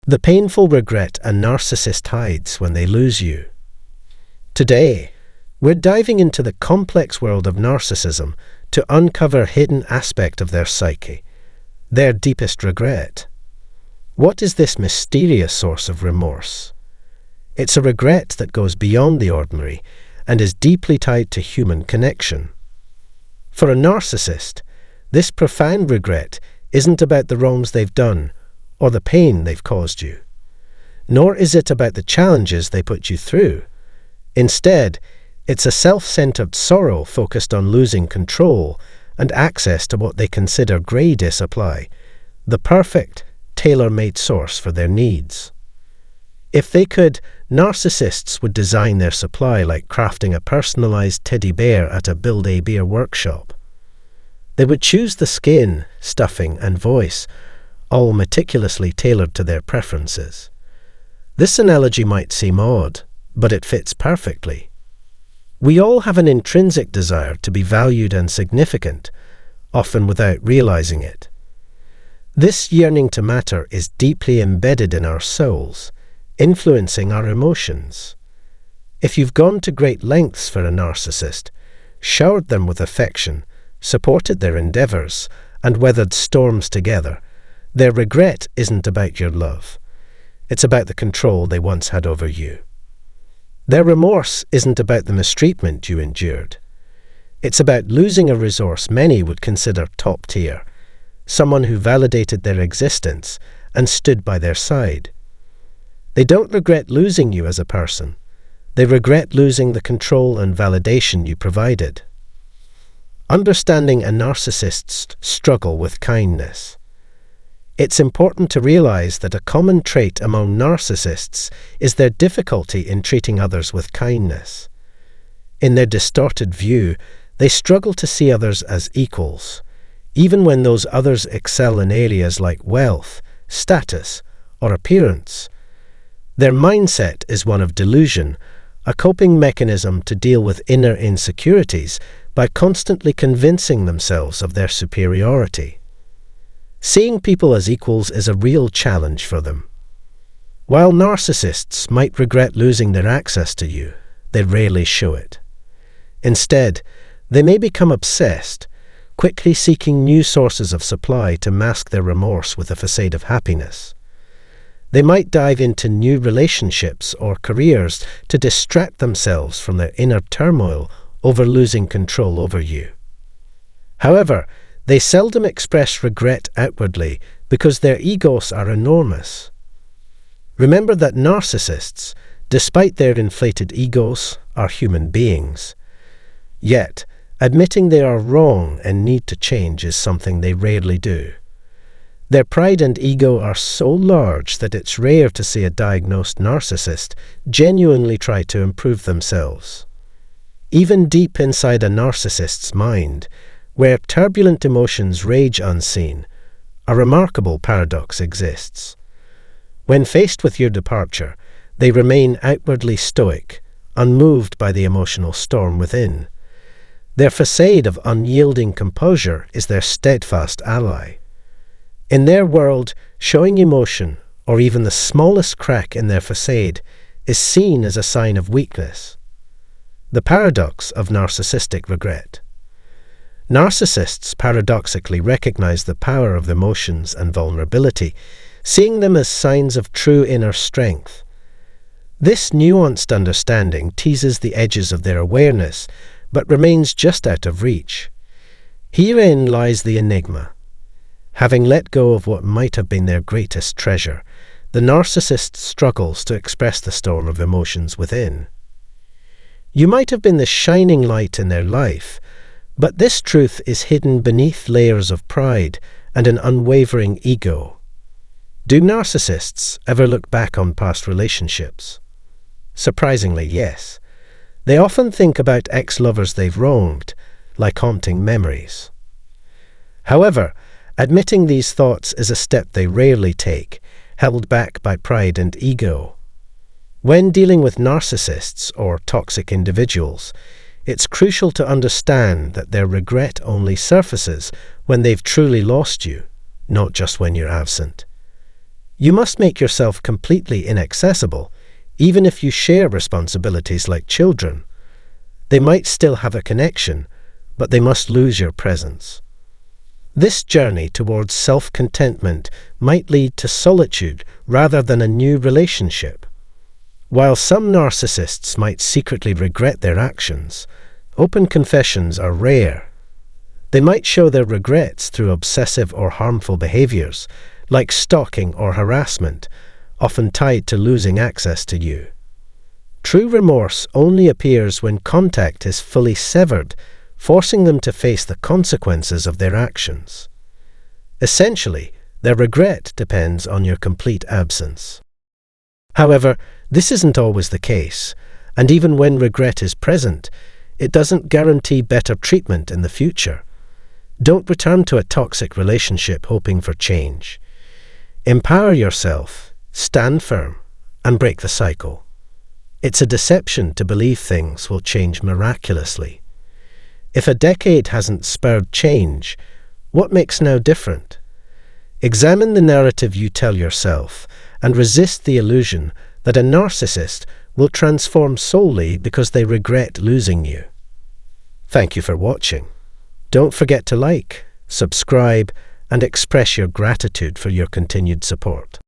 The painful regret a narcissist hides when they lose you. Today, we're diving into the complex world of narcissism to uncover a hidden aspect of their psyche, their deepest regret. What is this mysterious source of remorse? It's a regret that goes beyond the ordinary and is deeply tied to human connection. For a narcissist, this profound regret isn't about the wrongs they've done or the pain they've caused you, nor is it about the challenges they put you through. Instead, it's a self-centered sorrow focused on losing control and access to what they consider greater supply, the perfect, tailor-made source for their needs. If they could, narcissists would design their supply like crafting a personalized teddy bear at a Build-A-Bear workshop. They would choose the skin, stuffing, and voice, all meticulously tailored to their preferences. This analogy might seem odd, but it fits perfectly. We all have an intrinsic desire to be valued and significant, often without realizing it. This yearning to matter is deeply embedded in our souls, influencing our emotions. If you've gone to great lengths for a narcissist, showered them with affection, supported their endeavors, and weathered storms together, their regret isn't about your love. It's about the control they once had over you. Their remorse isn't about the mistreatment you endured. It's about losing a resource many would consider top tier, someone who validated their existence and stood by their side. They don't regret losing you as a person. They regret losing the control and validation you provided. Understanding a narcissist's struggle with kindness. It's important to realize that a common trait among narcissists is their difficulty in treating others with kindness. In their distorted view, they struggle to see others as equals, even when those others excel in areas like wealth, status, or appearance. Their mindset is one of delusion, a coping mechanism to deal with inner insecurities by constantly convincing themselves of their superiority. Seeing people as equals is a real challenge for them. While narcissists might regret losing their access to you, they rarely show it. Instead, they may become obsessed, quickly seeking new sources of supply to mask their remorse with a facade of happiness. They might dive into new relationships or careers to distract themselves from their inner turmoil over losing control over you. However, they seldom express regret outwardly because their egos are enormous. Remember that narcissists, despite their inflated egos, are human beings. Yet, admitting they are wrong and need to change is something they rarely do. Their pride and ego are so large that it's rare to see a diagnosed narcissist genuinely try to improve themselves. Even deep inside a narcissist's mind, where turbulent emotions rage unseen, a remarkable paradox exists. When faced with your departure, they remain outwardly stoic, unmoved by the emotional storm within. Their facade of unyielding composure is their steadfast ally. In their world, showing emotion, or even the smallest crack in their facade, is seen as a sign of weakness. The paradox of narcissistic regret. Narcissists paradoxically recognize the power of emotions and vulnerability, seeing them as signs of true inner strength. This nuanced understanding teases the edges of their awareness, but remains just out of reach. Herein lies the enigma. Having let go of what might have been their greatest treasure, the narcissist struggles to express the storm of emotions within. You might have been the shining light in their life, but this truth is hidden beneath layers of pride and an unwavering ego. Do narcissists ever look back on past relationships? Surprisingly, yes. They often think about ex-lovers they've wronged, like haunting memories. However, admitting these thoughts is a step they rarely take, held back by pride and ego. When dealing with narcissists or toxic individuals, it's crucial to understand that their regret only surfaces when they've truly lost you, not just when you're absent. You must make yourself completely inaccessible, even if you share responsibilities like children. They might still have a connection, but they must lose your presence. This journey towards self-contentment might lead to solitude rather than a new relationship. While some narcissists might secretly regret their actions, open confessions are rare. They might show their regrets through obsessive or harmful behaviors, like stalking or harassment, often tied to losing access to you. True remorse only appears when contact is fully severed, forcing them to face the consequences of their actions. Essentially, their regret depends on your complete absence. However, this isn't always the case, and even when regret is present, it doesn't guarantee better treatment in the future. Don't return to a toxic relationship hoping for change. Empower yourself, stand firm, and break the cycle. It's a deception to believe things will change miraculously. If a decade hasn't spurred change, what makes now different? Examine the narrative you tell yourself and resist the illusion that a narcissist will transform solely because they regret losing you. Thank you for watching. Don't forget to like, subscribe, and express your gratitude for your continued support.